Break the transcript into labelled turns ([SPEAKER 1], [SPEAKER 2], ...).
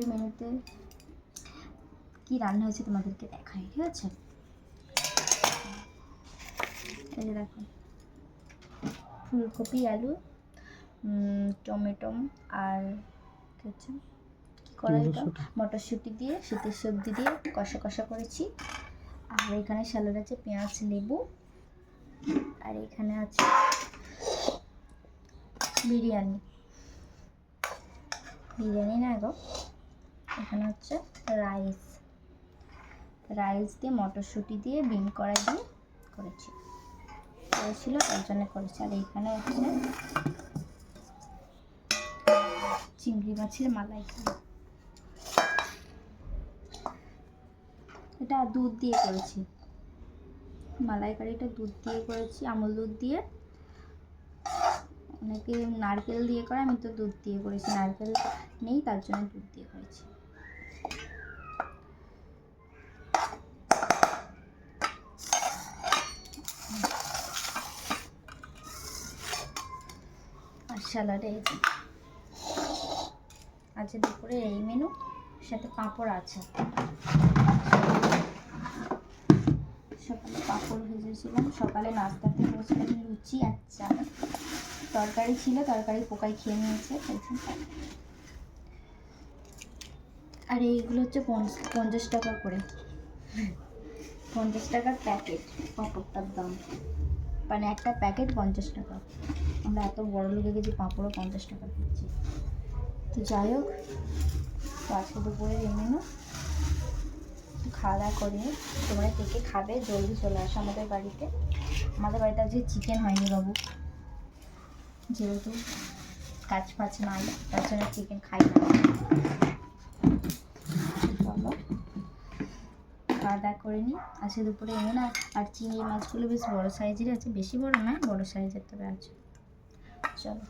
[SPEAKER 1] দুপুরের মেনুতে কি রান্না হয়েছে তোমাদেরকে দেখাই, ঠিক আছে? এই যে দেখো, ফুলকপি, আলু, টমেটো আর কি হচ্ছে কড়াইটা মটরশুঁটি দিয়ে শীতের সবজি দিয়ে কষা কষা করেছি। আর এখানে স্যালাড আছে, পেঁয়াজ, লেবু। আর এখানে আছে বিরিয়ানি না গো, এখানে হচ্ছে রাইস দিয়ে মটরশুঁটি দিয়ে বিন কড়াই দিয়ে করেছিল, তার জন্য করেছি। আর এইখানে হচ্ছে চিংড়ি মাছের মালাইকারি, এটা দুধ দিয়ে করেছি। মালাইকারিটা দুধ দিয়ে করেছি, আমুল দুধ দিয়ে। অনেকে নারকেল দিয়ে করে, আমি তো দুধ দিয়ে করেছি, নারকেল নেই তার জন্য দুধ দিয়ে করেছি। আর স্যালাডে এই যে আজকে দুপুরে এই মেনু, সাথে পাঁপড় আছে। সকালে পাঁপড় ভেজেছিলাম, সকালে নাস্তাতে করেছিলাম লুচি আর চা। তরকারি ছিল, তরকারি পোকায় খেয়ে নিয়েছে। আর এইগুলো হচ্ছে 50 টাকা করে, 50 টাকার প্যাকেট পাঁপড়টার দাম, মানে একটা প্যাকেট 50 টাকা। আমরা এত বড় লোক গেছি, পাঁপড়ও 50 টাকা দিচ্ছি। তো যাই হোক, তো আজকে দুপুরের এই মেনু, খাওয়া দাওয়া করিনি। তোমরা কে কে খাবে জলদি চলে আসো আমাদের বাড়িতে। আমাদের বাড়িতে আজকে চিকেন হয়নি বাবু, যেহেতু কাজ ফাজ নাই তার জন্য চিকেন খাই না। চলো খাওয়া দাওয়া করে নিই। আজকে দুপুরে এনে না, আর চিংড়ি মাছগুলো বেশ বড়ো সাইজেরই আছে, বেশি বড় না, বড়ো সাইজের তবে আছে। চলো।